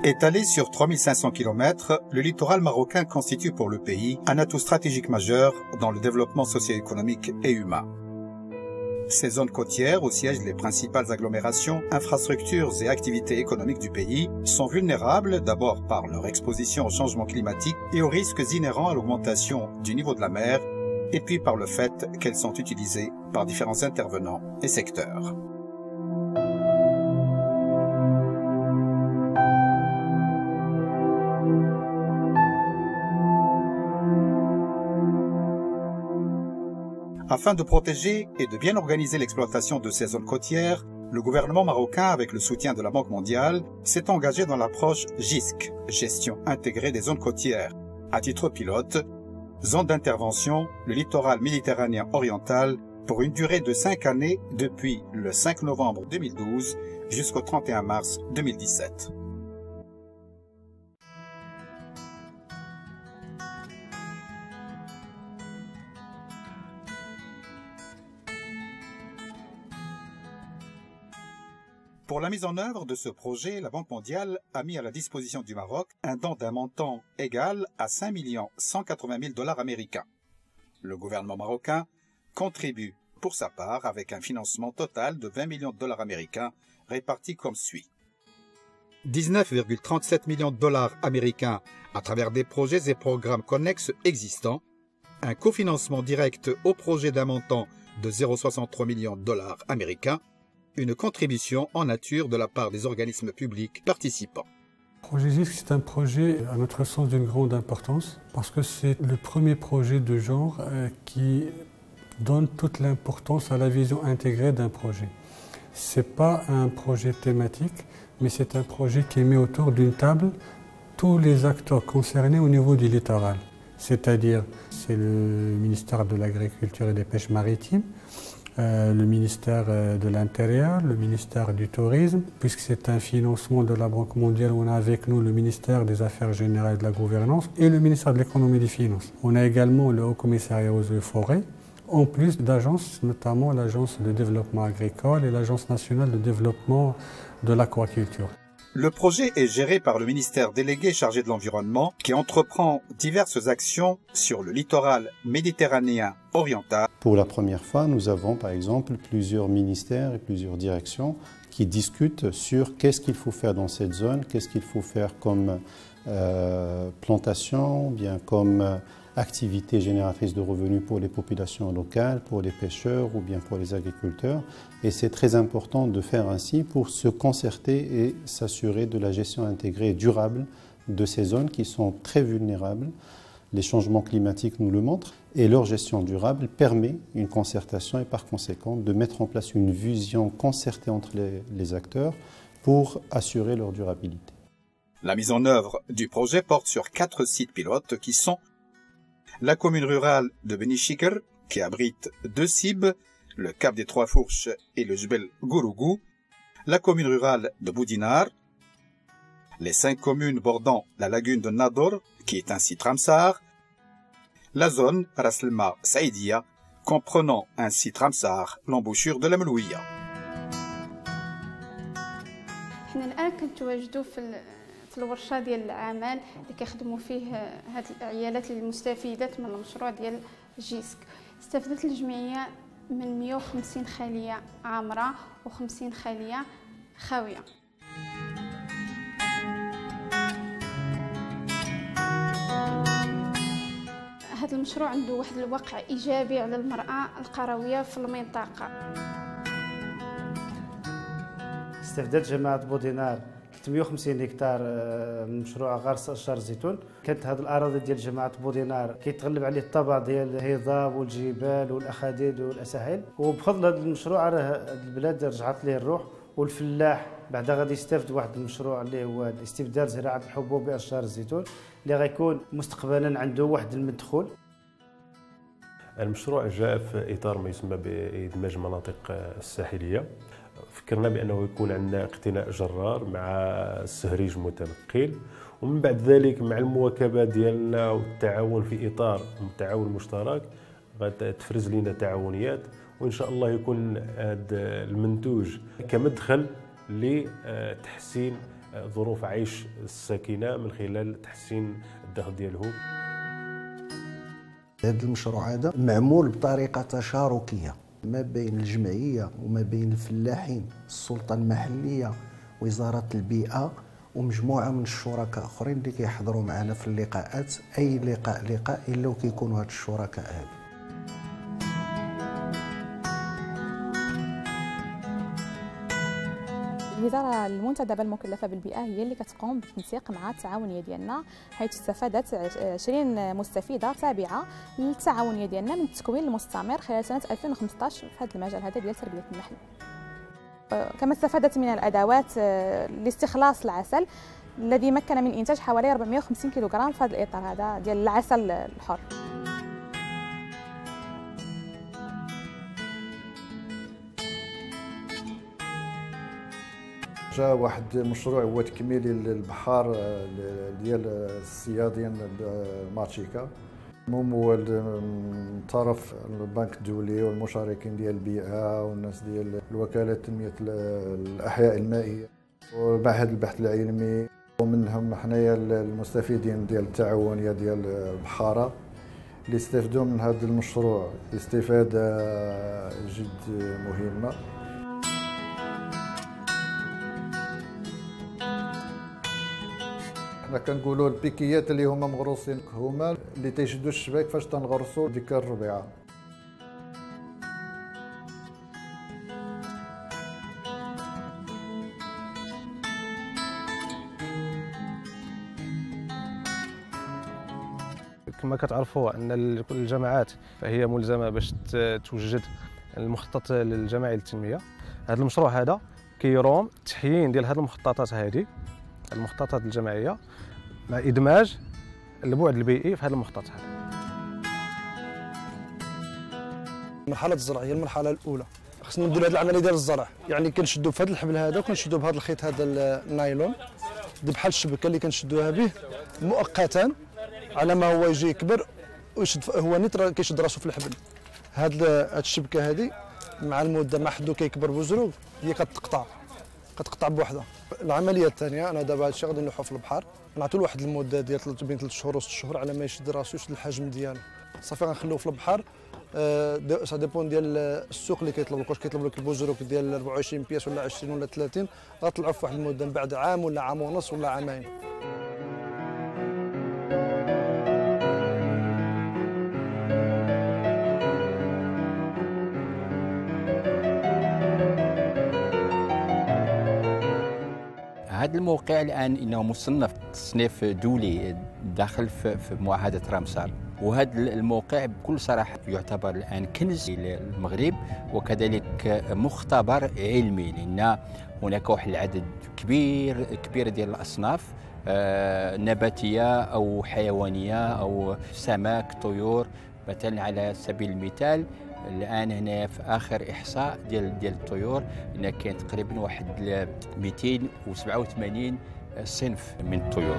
Étalé sur 3500 km, le littoral marocain constitue pour le pays un atout stratégique majeur dans le développement socio-économique et humain. Ces zones côtières, où siègent les principales agglomérations, infrastructures et activités économiques du pays, sont vulnérables d'abord par leur exposition au changement climatique et aux risques inhérents à l'augmentation du niveau de la mer, et puis par le fait qu'elles sont utilisées par différents intervenants et secteurs. Afin de protéger et de bien organiser l'exploitation de ces zones côtières, le gouvernement marocain, avec le soutien de la Banque mondiale, s'est engagé dans l'approche GISC, Gestion intégrée des zones côtières. À titre pilote, zone d'intervention, le littoral méditerranéen oriental, pour une durée de 5 années depuis le 5 novembre 2012 jusqu'au 31 mars 2017. Pour la mise en œuvre de ce projet, la Banque mondiale a mis à la disposition du Maroc un don d'un montant égal à 5 180 000 $ américains. Le gouvernement marocain contribue pour sa part avec un financement total de 20 millions de dollars américains répartis comme suit. 19,37 millions de dollars américains à travers des projets et programmes connexes existants, un cofinancement direct au projet d'un montant de 0,63 millions de dollars américains, une contribution en nature de la part des organismes publics participants. Le projet GISC, c'est un projet, à notre sens, d'une grande importance parce que c'est le premier projet de genre qui donne toute l'importance à la vision intégrée d'un projet. Ce n'est pas un projet thématique, mais c'est un projet qui met autour d'une table tous les acteurs concernés au niveau du littoral. C'est-à-dire, c'est le ministère de l'Agriculture et des Pêches maritimes, le ministère de l'Intérieur, le ministère du Tourisme, puisque c'est un financement de la Banque mondiale, on a avec nous le ministère des Affaires générales et de la Gouvernance et le ministère de l'Économie et des Finances. On a également le Haut Commissariat aux eaux et forêts, en plus d'agences, notamment l'Agence de développement agricole et l'Agence nationale de développement de l'aquaculture. Le projet est géré par le ministère délégué chargé de l'environnement qui entreprend diverses actions sur le littoral méditerranéen oriental. Pour la première fois, nous avons par exemple plusieurs ministères et plusieurs directions qui discutent sur qu'est-ce qu'il faut faire dans cette zone, qu'est-ce qu'il faut faire comme plantation, bien comme activité génératrice de revenus pour les populations locales, pour les pêcheurs ou bien pour les agriculteurs. Et c'est très important de faire ainsi pour se concerter et s'assurer de la gestion intégrée et durable de ces zones qui sont très vulnérables. Les changements climatiques nous le montrent et leur gestion durable permet une concertation et par conséquent de mettre en place une vision concertée entre les acteurs pour assurer leur durabilité. La mise en œuvre du projet porte sur 4 sites pilotes qui sont la commune rurale de Beni Chikr, qui abrite 2 cibes, le Cap des Trois Fourches et le Jbel Gourougou, la commune rurale de Boudinar, les 5 communes bordant la lagune de Nador, qui est un site Ramsar, la zone Ras El-Ma Saïdia, comprenant un site Ramsar, l'embouchure de la Melouia. في الورشه ديال العمل اللي كيخدموا فيه هاد العيالات المستفيدات من المشروع ديال جيسك. استفادت الجمعيه من 150 خليه عامره و50 خليه خاويه. هذا المشروع عنده واحد الوقع ايجابي على المراه القرويه في المنطقه. استفادت جماعه بودينار 350 هكتار من مشروع غرس اشجار الزيتون. كانت هذه الاراضي ديال جماعه بودينار كيتغلب عليه الطبع ديال الهضاب والجبال والاخاديد والاساحيل، وبفضل هذا المشروع راه البلاد رجعت ليه الروح، والفلاح بعدا غادي يستافد واحد المشروع اللي هو استبدال زراعه الحبوب باشجار الزيتون اللي غيكون مستقبلا عنده واحد المدخول. المشروع جاء في اطار ما يسمى بادماج المناطق الساحليه. فكرنا بانه يكون عندنا اقتناء جرار مع السهريج متنقل، ومن بعد ذلك مع المواكبه ديالنا والتعاون في اطار التعاون المشترك غتفرز لنا تعاونيات، وان شاء الله يكون هذا المنتوج كمدخل لتحسين ظروف عيش الساكنه من خلال تحسين الدخل ديالهم. هذا المشروع هذا معمول بطريقه تشاركيه ما بين الجمعيه وما بين الفلاحين، السلطه المحليه، وزاره البيئه، ومجموعه من الشركاء اخرين اللي كيحضروا معنا في اللقاءات. اي لقاء الا وكيكونوا هاد الشركاء هادو. الوزاره المنتدبه المكلفه بالبيئه هي اللي كتقوم بالتنسيق مع التعاونيه ديالنا، حيث استفادت 20 مستفيده تابعه للتعاونيه ديالنا من التكوين المستمر خلال سنه 2015 في هذا المجال هذا ديال تربيه النحل. كما استفادت من الادوات لاستخلاص العسل الذي مكن من انتاج حوالي 450 كيلوغرام في هذا الاطار هذا ديال العسل الحر. جاء واحد المشروع هو تكميلي للبحار ديال الصيادين ماتشيكا، ممول من طرف البنك الدولي والمشاركين ديال البيئه والناس ديال الوكاله تنميه الاحياء المائيه ومعهد البحث العلمي، ومنهم حنايا المستفيدين ديال التعاونيه ديال البحاره اللي استفدوا من هذا المشروع استفاده جد مهمه. حنا كنقولوا البيكيات اللي هما مغروسين هما اللي تيشدوا الشباك فاش تنغرسوا ديك الربيعه. كما كتعرفوا ان الجماعات فهي ملزمه باش توجد المخطط الجماعي للتنميه. هذا المشروع هذا كيروم التحيين ديال هذه المخططات هذه المخططات الجماعيه مع ادماج البعد البيئي في هذه المخططات هذه. مرحله الزرع هي المرحله الاولى، خصنا نديروا هذه العمليه ديال الزرع، يعني كنشدوا بهذا الحبل هذا وكنشدوا بهذا الخيط هذا النايلون بحال الشبكه اللي كنشدوها به مؤقتا على ما هو يجي يكبر ويشد. هو نيت كيشد راسو في الحبل. هاد الشبكه هذه مع المده ما حدو كيكبر بوزرو هي كتقطع بوحدها. العمليه الثانيه انا دابا هادشي غادي نلوحو في البحر، نعطيو واحد المده ديال بين 3 شهور و 6 شهور على ما يشد راسو يشد الحجم ديالو، صافي غنخليوه في البحر. سا ديبون ديال السوق اللي كيطلب لك، واش كيطلب لك البوزروك ديال 24 بياس ولا 20 ولا 30، غطلعوا في واحد المده من بعد عام ولا عام ونص ولا عامين. هذا الموقع الآن إنه مصنف تصنيف دولي داخل في معاهدة رامسار، وهذا الموقع بكل صراحة يعتبر الآن كنز للمغرب وكذلك مختبر علمي، لأن هناك واحد العدد كبير ديال الأصناف نباتية أو حيوانية أو سمك طيور. مثلا على سبيل المثال الان هنا في اخر احصاء ديال الطيور ان كاين تقريبا واحد 287 صنف من الطيور.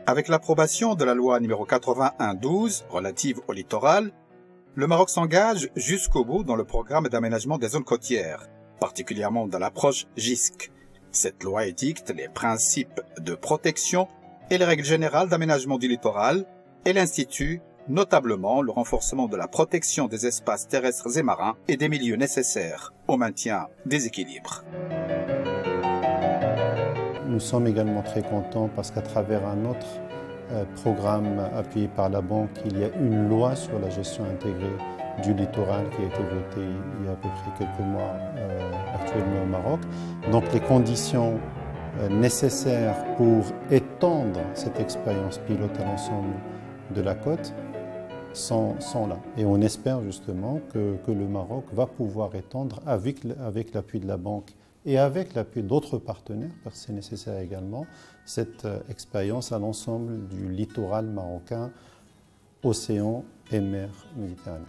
Avec l'approbation de la loi numéro 81/12 relative au littoral, le Maroc s'engage jusqu'au bout dans le programme d'aménagement des zones côtières, particulièrement dans l'approche GISC. Cette loi édicte les principes de protection et les règles générales d'aménagement du littoral. Elle institue notablement le renforcement de la protection des espaces terrestres et marins et des milieux nécessaires au maintien des équilibres. Nous sommes également très contents parce qu'à travers un autre programme appuyé par la banque, il y a une loi sur la gestion intégrée du littoral qui a été votée il y a à peu près quelques mois actuellement au Maroc. Donc les conditions nécessaires pour étendre cette expérience pilote à l'ensemble de la côte sont là. Et on espère justement que le Maroc va pouvoir étendre avec l'appui de la banque et avec l'appui d'autres partenaires, parce que c'est nécessaire également, cette expérience à l'ensemble du littoral marocain, océan et mer Méditerranée.